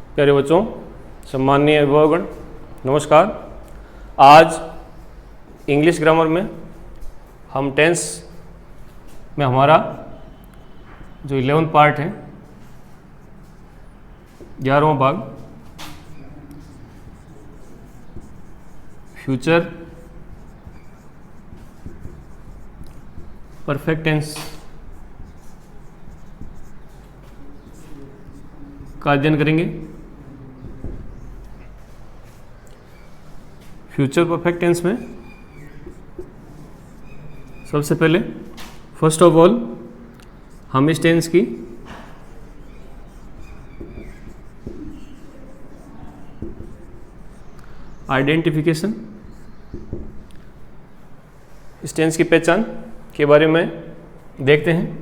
प्यारे बच्चों, सम्माननीय अभिभावकगण, नमस्कार। आज इंग्लिश ग्रामर में हम टेंस में हमारा जो 11वां पार्ट है, 11वां भाग फ्यूचर परफेक्ट टेंस का अध्ययन करेंगे। फ्यूचर परफेक्ट टेंस में सबसे पहले फर्स्ट ऑफ ऑल हम इस टेंस की आइडेंटिफिकेशन, इस टेंस की पहचान के बारे में देखते हैं।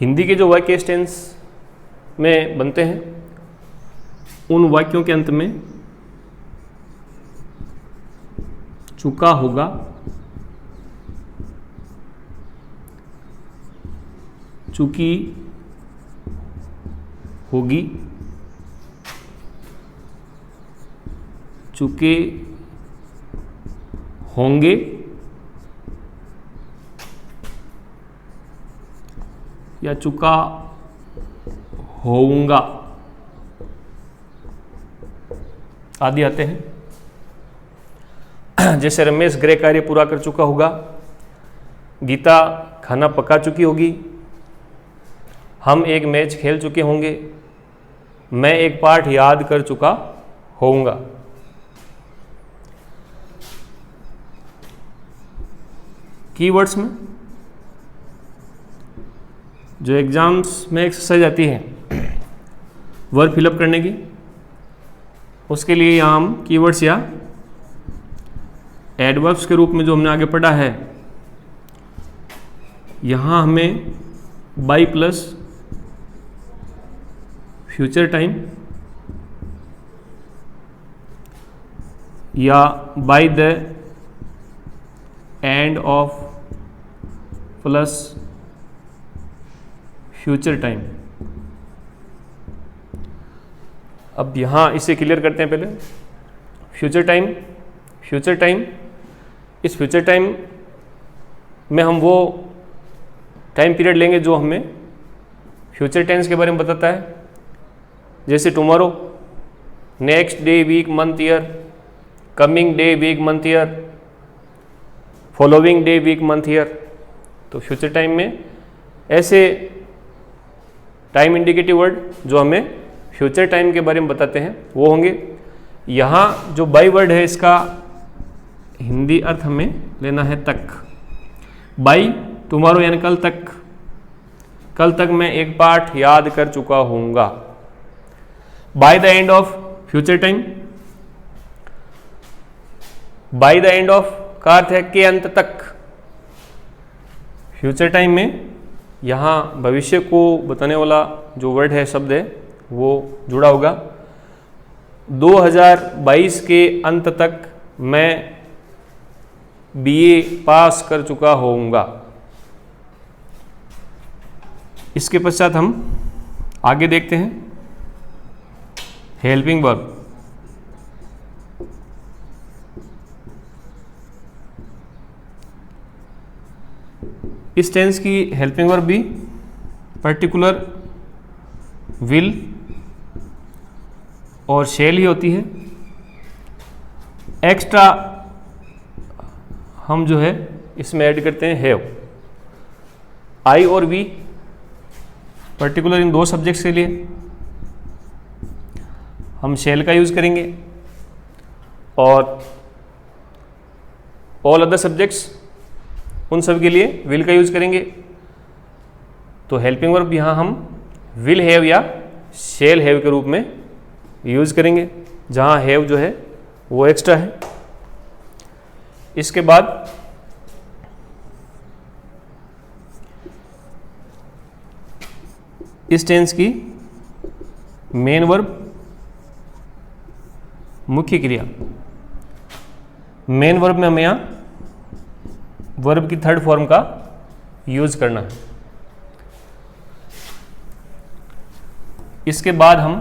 हिंदी के जो वाक्य इस टेंस में बनते हैं, उन वाक्यों के अंत में चुका होगा, चुकी होगी, चुके होंगे या चुका होऊंगा आदि आते हैं। जैसे रमेश गृह कार्य पूरा कर चुका होगा, गीता खाना पका चुकी होगी, हम एक मैच खेल चुके होंगे, मैं एक पाठ याद कर चुका होऊंगा। कीवर्ड्स में जो एग्जाम्स में एक्सरसाइज आती है वर्ब फिलअप करने की, उसके लिए यहाँ हम कीवर्ड्स या एडवर्ब्स के रूप में जो हमने आगे पढ़ा है, यहाँ हमें बाई प्लस फ्यूचर टाइम या bye the end of plus future time. अब यहाँ इसे क्लियर करते हैं। पहले फ्यूचर टाइम, इस फ्यूचर टाइम में हम वो टाइम पीरियड लेंगे जो हमें फ्यूचर टेंस के बारे में बताता है। जैसे tomorrow, next day, week, month, year, coming day, week, month, year, following day, week, month, year. तो फ्यूचर टाइम में ऐसे टाइम इंडिकेटिव वर्ड जो हमें फ्यूचर टाइम के बारे में बताते हैं वो होंगे। यहाँ जो बाई वर्ड है, इसका हिंदी अर्थ हमें लेना है तक। बाई टुमारो यानी कल तक, कल तक मैं एक पाठ याद कर चुका होऊंगा। Bye the end of future time, bye the end of का अर्थ है के अंत तक। फ्यूचर टाइम में यहाँ भविष्य को बताने वाला जो वर्ड है, शब्द है, वो जुड़ा होगा। 2022 के अंत तक मैं बीए पास कर चुका होऊंगा। इसके पश्चात हम आगे देखते हैं हेल्पिंग वर्ब। इस टेंस की हेल्पिंग वर्ब भी पर्टिकुलर विल और शैल ही होती है। एक्स्ट्रा हम जो है इसमें ऐड करते हैं हैव। आई और वी पर्टिकुलर इन दो सब्जेक्ट्स के लिए हम शैल का यूज करेंगे और ऑल अदर सब्जेक्ट्स उन सब के लिए विल का यूज करेंगे। तो हेल्पिंग वर्ब यहाँ हम विल हैव या शैल हैव के रूप में यूज करेंगे, जहाँ हैव जो है वो एक्स्ट्रा है। इसके बाद इस टेंस की मेन वर्ब, मुख्य क्रिया। मेन वर्ब में हमें यहाँ वर्ब की थर्ड फॉर्म का यूज करना है। इसके बाद हम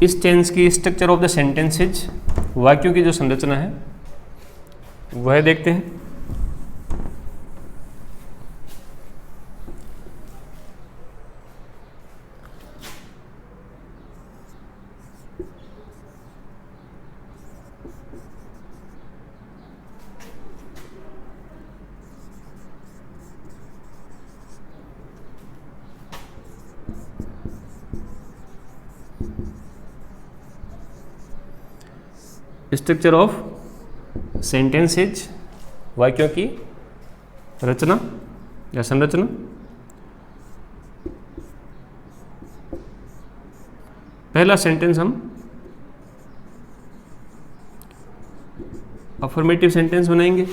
इस टेंस की स्ट्रक्चर ऑफ द सेंटेंसेज, वाक्यों की जो संरचना है वह देखते हैं। स्ट्रक्चर ऑफ सेंटेंसेज, वाक्यों की रचना या संरचना। पहला सेंटेंस हम अफर्मेटिव सेंटेंस बनाएंगे,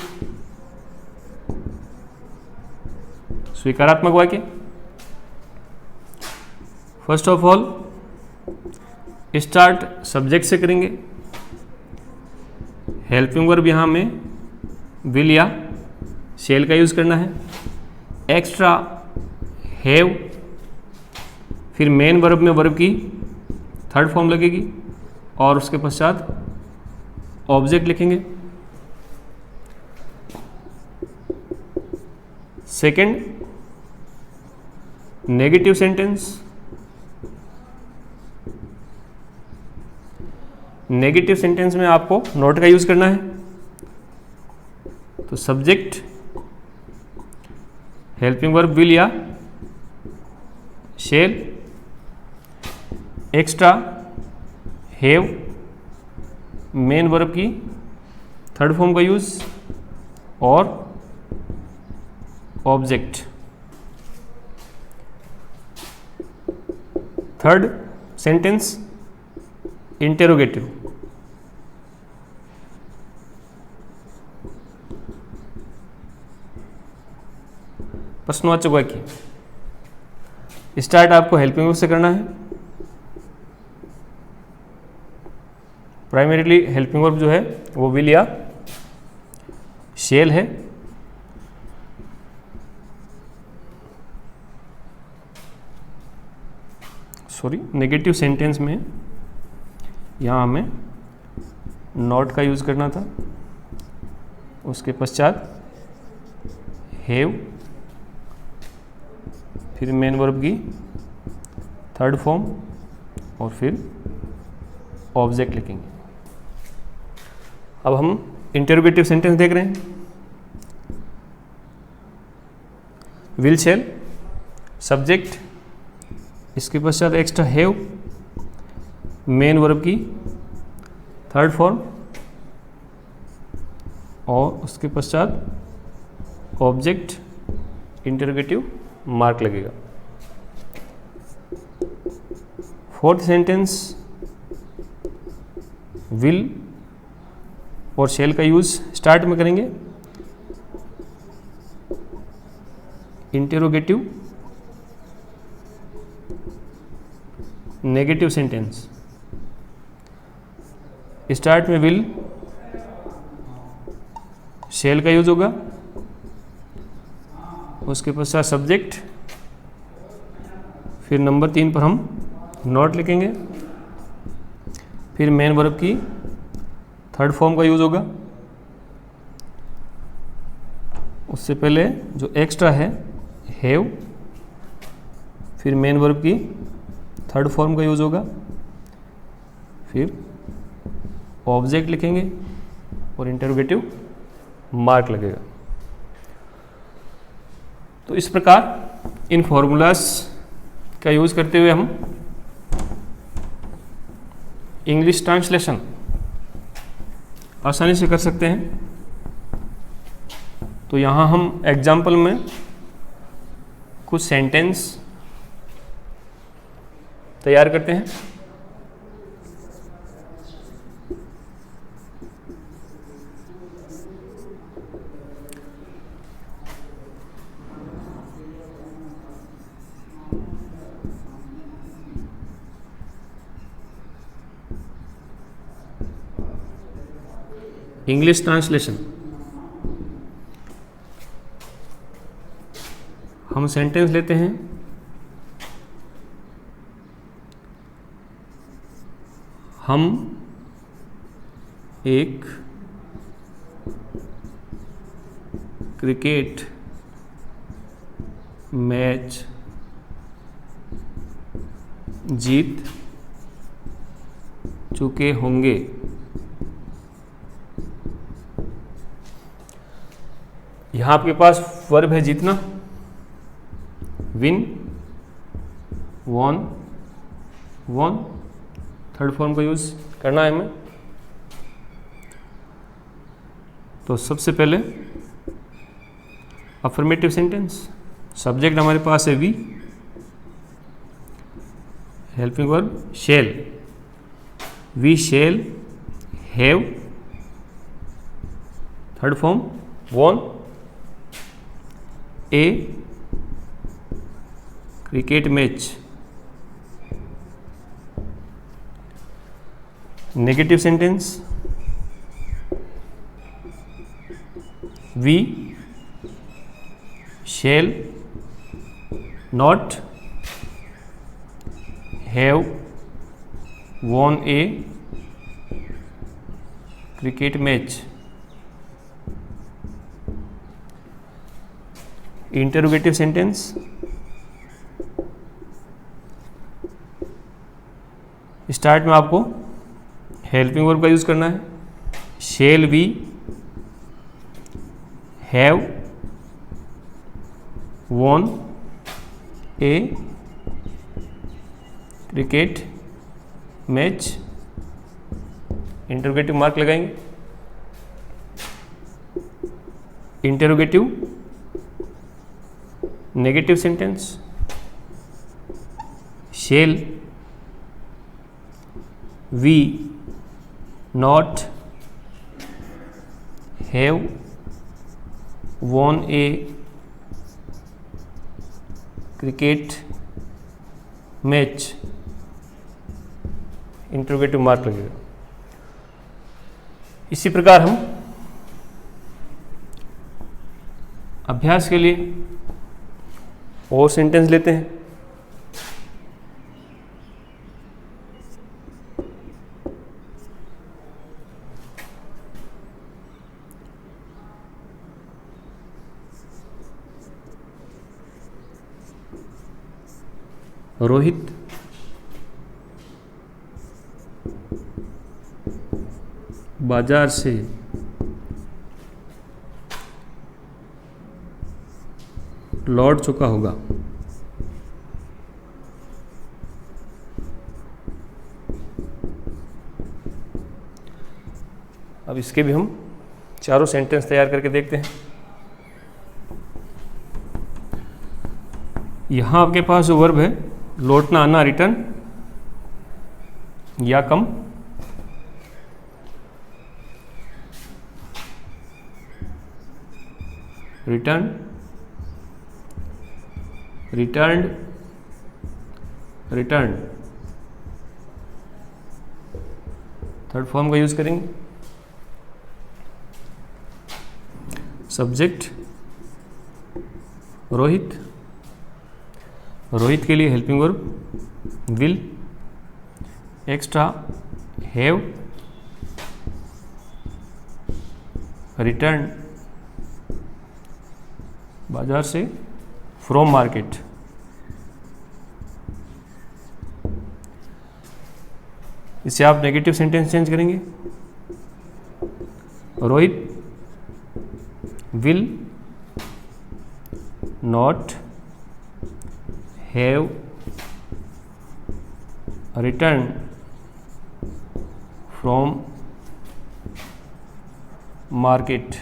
स्वीकारात्मक वाक्य। First of all start subject से करेंगे। हेल्पिंग वर्ब यहाँ में विल या शेल का यूज़ करना है। एक्स्ट्रा हैव, फिर मेन वर्ब में वर्ब की थर्ड फॉर्म लगेगी और उसके पश्चात ऑब्जेक्ट लिखेंगे। Second, negative sentence. Negative sentence में आपको नॉट का यूज करना है। तो सब्जेक्ट हेल्पिंग वर्ब विल या shall, extra have, main verb की थर्ड फॉर्म का यूज और ऑब्जेक्ट। Third sentence interrogative. प्रश्नवाचक वाक्य। स्टार्ट आपको हेल्पिंग वर्ब से करना है। प्राइमरीली हेल्पिंग वर्ब जो है वो विल या शेल है। नेगेटिव सेंटेंस में यहाँ हमें नॉट का यूज़ करना था। उसके पश्चात हैव, फिर मेन वर्ब की थर्ड फॉर्म और फिर ऑब्जेक्ट लिखेंगे। अब हम इंटरोगेटिव सेंटेंस देख रहे हैं। विल शेल, सब्जेक्ट, इसके पश्चात एक्स्ट्रा हैव, मेन वर्ब की थर्ड फॉर्म और उसके पश्चात ऑब्जेक्ट, इंटरोगेटिव मार्क लगेगा। फोर्थ सेंटेंस विल और शेल का यूज स्टार्ट में करेंगे। इंटरोगेटिव नेगेटिव सेंटेंस, स्टार्ट में विल शेल का यूज होगा। उसके पश्चात सब्जेक्ट, फिर नंबर 3 पर हम नॉट लिखेंगे। फिर मेन वर्ब की थर्ड फॉर्म का यूज होगा। उससे पहले जो एक्स्ट्रा है हैव, फिर मेन वर्ब की थर्ड फॉर्म का यूज होगा। फिर ऑब्जेक्ट लिखेंगे और इंटरोगेटिव मार्क लगेगा। तो इस प्रकार इन फॉर्मूलाज का यूज करते हुए हम इंग्लिश ट्रांसलेशन आसानी से कर सकते हैं। तो यहाँ हम एग्जाम्पल में कुछ सेंटेंस तैयार करते हैं। English translation. हम सेंटेंस लेते हैं हम एक क्रिकेट मैच जीत चुके होंगे। यहां आपके पास वर्ब है जीतना, win, won, won, third form का यूज करना है हमें। तो सबसे पहले अफर्मेटिव सेंटेंस, सब्जेक्ट हमारे पास है we, helping verb shall, we shall have, third form won a cricket match. Negative sentence, we shall not have won a cricket match। Interrogative sentence, start में आपको हेल्पिंग वर्ब का use करना है, shall we have won a cricket match, interrogative mark लगाएंगे। Interrogative negative sentence, shall we not have won a cricket match, interrogative mark लगेगा। इसी प्रकार हम अभ्यास के लिए और सेंटेंस लेते हैं। रोहित बाजार से लौट चुका होगा। अब इसके भी हम चारों सेंटेंस तैयार करके देखते हैं। यहां आपके पास जो वर्ब है लौटना, आना, रिटर्न या come, return, returned, return, third form का यूज करेंगे। सब्जेक्ट रोहित, रोहित के लिए helping verb will, extra have, return बाजार से, फ्रॉम मार्केट। इससे आप नेगेटिव सेंटेंस चेंज करेंगे। Rohit will not have return from market.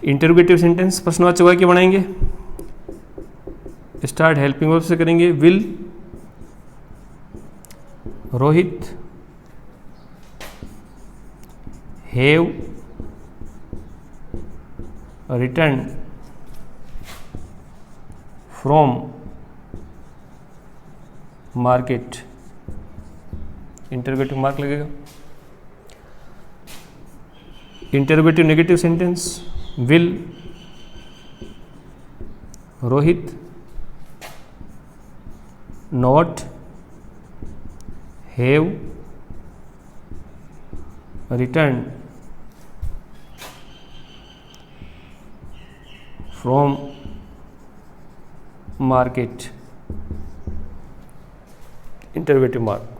Interrogative sentence प्रश्नवाचक वाक्य बनाएंगे। स्टार्ट हेल्पिंग वर्ब से करेंगे। Will Rohit have return from market, interrogative mark लगेगा। Interrogative negative sentence will Rohit not have return from market, interrogative mark.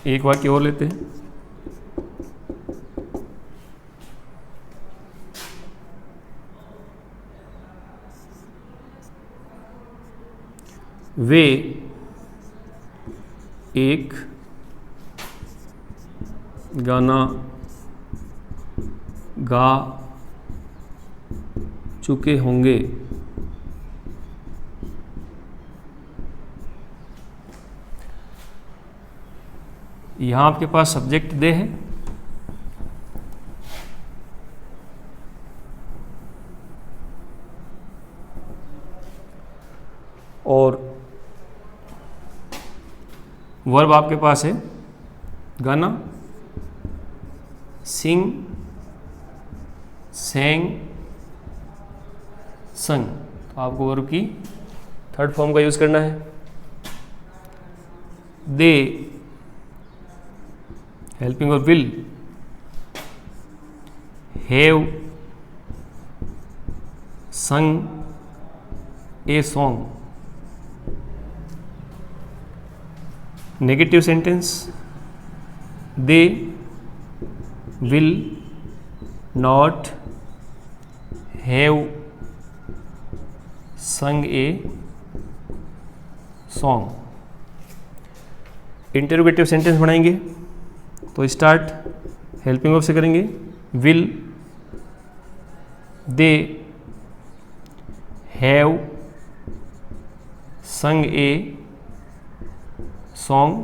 एक वाक्य और लेते हैं। वे एक गाना गा चुके होंगे। यहाँ आपके पास सब्जेक्ट दे है, और वर्ब आपके पास है गाना, सिंग, सेंग, संग। तो आपको वर्ब की थर्ड फॉर्म का यूज करना है। दे हेल्पिंग और विल हैव संग a song. Negative sentence, they will not have संग ए सॉन्ग। इंटरोगेटिव सेंटेंस बनाएंगे तो स्टार्ट हेल्पिंग वर्ब से करेंगे। विल दे हैव संग ए सॉन्ग,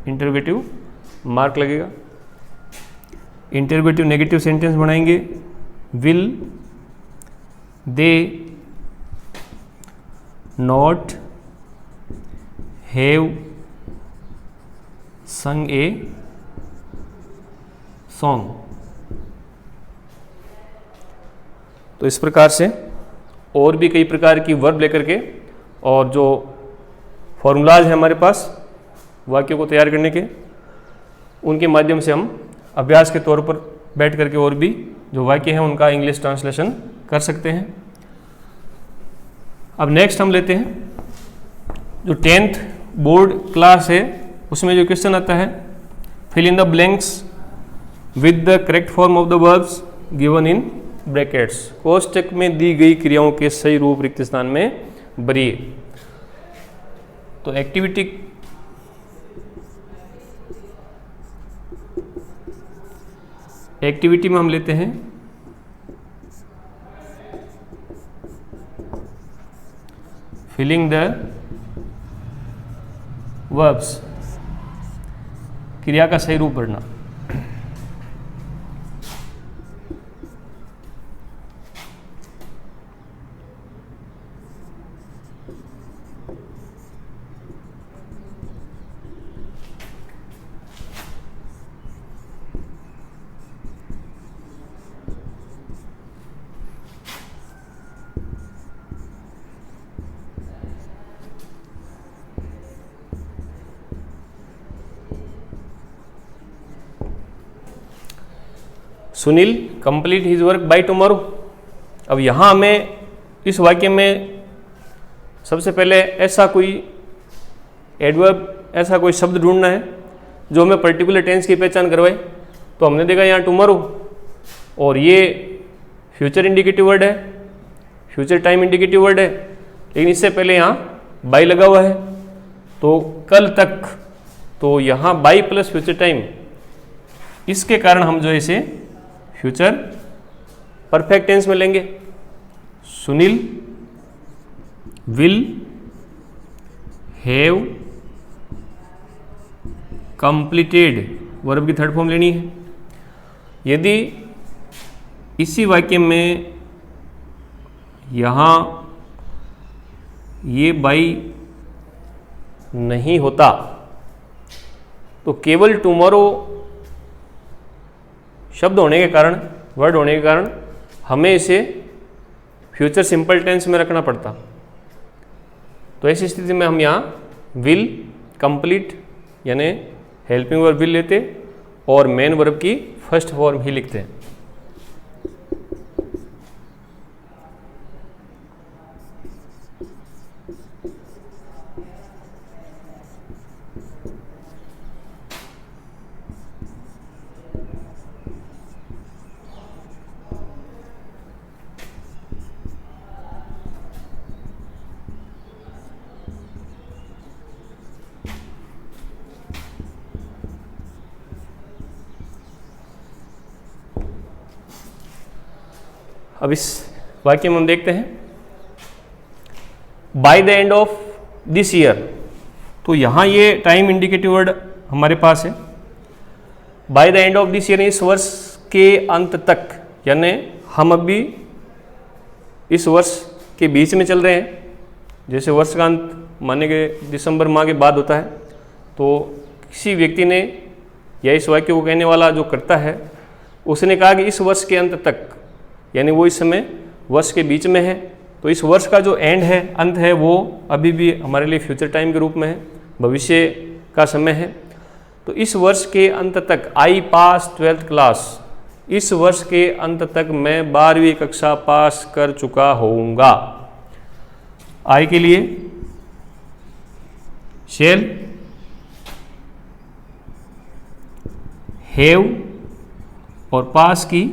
इंटरोगेटिव मार्क लगेगा। इंटरोगेटिव नेगेटिव सेंटेंस बनाएंगे। विल दे नॉट हैव संग ए सॉन्ग। तो इस प्रकार से और भी कई प्रकार की वर्ब लेकर के और जो फॉर्मूलाज हैं हमारे पास वाक्यों को तैयार करने के, उनके माध्यम से हम अभ्यास के तौर पर बैठ करके और भी जो वाक्य हैं उनका इंग्लिश ट्रांसलेशन कर सकते हैं। अब नेक्स्ट हम लेते हैं जो 10th बोर्ड क्लास है, उसमें जो क्वेश्चन आता है, fill in the blanks with the correct form of the verbs given in brackets. कोष्टक में दी गई क्रियाओं के सही रूप रिक्त स्थान में भरिए। तो एक्टिविटी में हम लेते हैं फिलिंग द वर्ब्स, क्रिया का सही रूप भरना। Sunil complete his work by tomorrow. अब यहाँ हमें इस वाक्य में सबसे पहले ऐसा कोई एडवर्ब, ऐसा कोई शब्द ढूंढना है जो हमें पर्टिकुलर टेंस की पहचान करवाए। तो हमने देखा यहाँ टुमारो, और ये फ्यूचर इंडिकेटिव वर्ड है, फ्यूचर टाइम इंडिकेटिव वर्ड है, लेकिन इससे पहले यहाँ बाय लगा हुआ है, तो कल तक। तो यहाँ बाय प्लस फ्यूचर टाइम, इसके कारण हम जो है इसे फ्यूचर परफेक्ट टेंस में लेंगे। Sunil will have completed, verb की थर्ड फॉर्म लेनी है। यदि इसी वाक्य में यहाँ ये बाई नहीं होता तो केवल टुमारो शब्द होने के कारण वर्ड होने के कारण हमें इसे फ्यूचर सिंपल टेंस में रखना पड़ता। तो ऐसी स्थिति में हम यहाँ विल कंप्लीट यानी हेल्पिंग वर्ब विल लेते और मेन वर्ब की फर्स्ट फॉर्म ही लिखते हैं। अब इस वाक्य में हम देखते हैं bye the end of this year. तो यहाँ ये टाइम इंडिकेटिव वर्ड हमारे पास है। Bye the end of this year, इस वर्ष के अंत तक, यानी हम अभी इस वर्ष के बीच में चल रहे हैं। जैसे वर्ष का अंत माने के दिसंबर माह के बाद होता है, तो किसी व्यक्ति ने या इस वाक्य को कहने वाला जो करता है उसने कहा कि इस वर्ष के अंत तक, यानी वो इस समय वर्ष के बीच में है। तो इस वर्ष का जो एंड है, अंत है, वो अभी भी हमारे लिए फ्यूचर टाइम के रूप में है, भविष्य का समय है। तो इस वर्ष के अंत तक आई पास 12th क्लास, इस वर्ष के अंत तक मैं 12वीं कक्षा पास कर चुका होऊंगा। आई के लिए शेल, हैव और पास की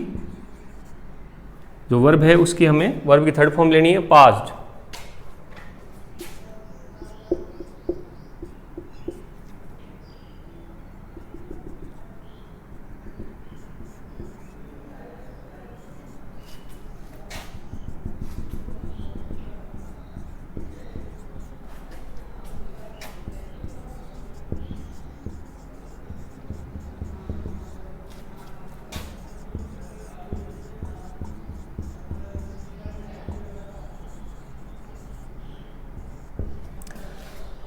जो वर्ब है उसकी हमें वर्ब की थर्ड फॉर्म लेनी है पास्ट।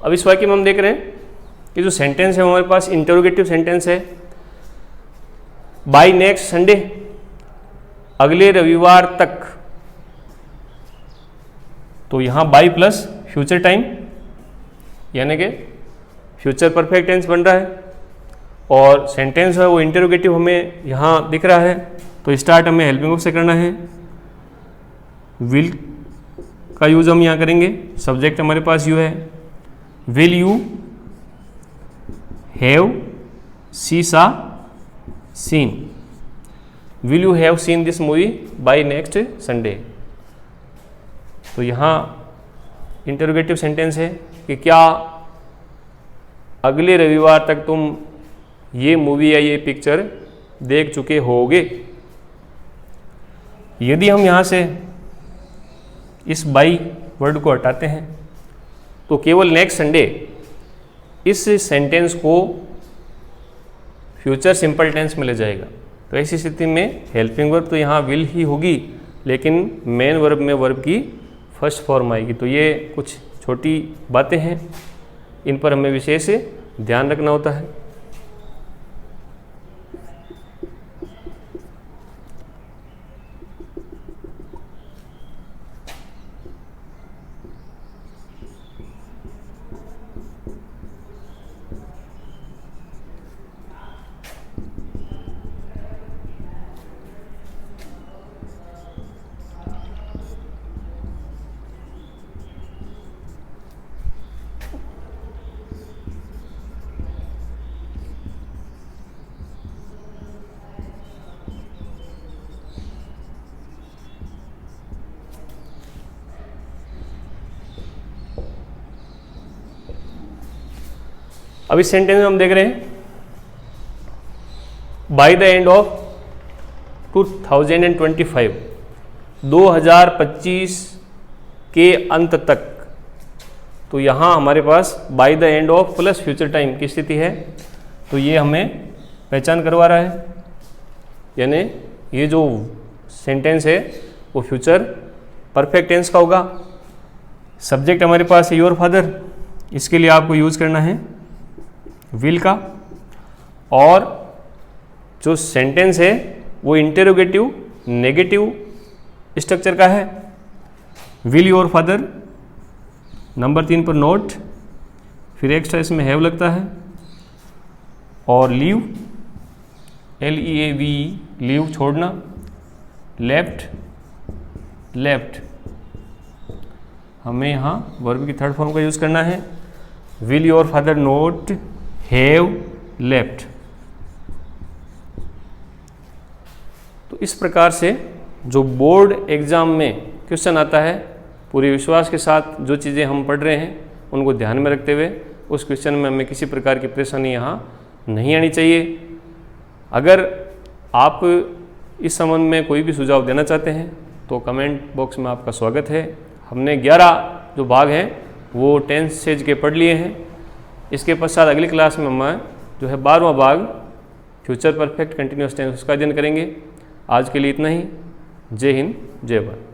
अब इस वाक्य में हम देख रहे हैं कि जो सेंटेंस है हमारे पास इंटरोगेटिव सेंटेंस है। बाय नेक्स्ट संडे, अगले रविवार तक। तो यहाँ बाय प्लस फ्यूचर टाइम यानी कि फ्यूचर परफेक्ट टेंस बन रहा है और सेंटेंस है वो इंटरोगेटिव हमें यहाँ दिख रहा है। तो स्टार्ट हमें हेल्पिंग वर्ब से करना है। विल का यूज हम यहाँ करेंगे। सब्जेक्ट हमारे पास यू है। Will you have seen, will you have seen this movie by next Sunday. तो यहाँ इंटरोगेटिव सेंटेंस है कि क्या अगले रविवार तक तुम ये मूवी या ये पिक्चर देख चुके होगे। यदि हम यहाँ से इस बाई वर्ड को हटाते हैं तो केवल नेक्स्ट संडे इस सेंटेंस को फ्यूचर सिंपल टेंस में ले जाएगा। तो ऐसी स्थिति में हेल्पिंग वर्ब तो यहाँ विल ही होगी, लेकिन मेन वर्ब में वर्ब की फर्स्ट फॉर्म आएगी। तो ये कुछ छोटी बातें हैं, इन पर हमें विशेष ध्यान रखना होता है। अब इस सेंटेंस में हम देख रहे हैं बाय द एंड ऑफ 2025, 2025 के अंत तक। तो यहाँ हमारे पास by the end of plus future time की स्थिति है। तो ये हमें पहचान करवा रहा है, यानी ये जो सेंटेंस है वो फ्यूचर परफेक्ट टेंस का होगा। सब्जेक्ट हमारे पास है योर फादर, इसके लिए आपको यूज़ करना है विल का। और जो सेंटेंस है वो इंटेरोगेटिव नेगेटिव स्ट्रक्चर का है। विल योर फादर, नंबर 3 पर नोट, फिर एक्स्ट्रा इसमें हैव लगता है, और लीव LEAVE लीव छोड़ना, लेफ्ट लेफ्ट हमें यहाँ वर्ब की थर्ड फॉर्म का यूज़ करना है। Will your father note have left. तो इस प्रकार से जो बोर्ड एग्ज़ाम में क्वेश्चन आता है, पूरे विश्वास के साथ जो चीज़ें हम पढ़ रहे हैं उनको ध्यान में रखते हुए उस क्वेश्चन में हमें किसी प्रकार की परेशानी यहाँ नहीं आनी चाहिए। अगर आप इस संबंध में कोई भी सुझाव देना चाहते हैं तो कमेंट बॉक्स में आपका स्वागत है। हमने 11 जो भाग हैं वो टेंस स्टेज के पढ़ लिए हैं। इसके पश्चात अगली क्लास में हम जो है 12वां भाग फ्यूचर परफेक्ट कंटिन्यूअस टेंस उसका अध्ययन करेंगे। आज के लिए इतना ही। जय हिंद, जय भारत।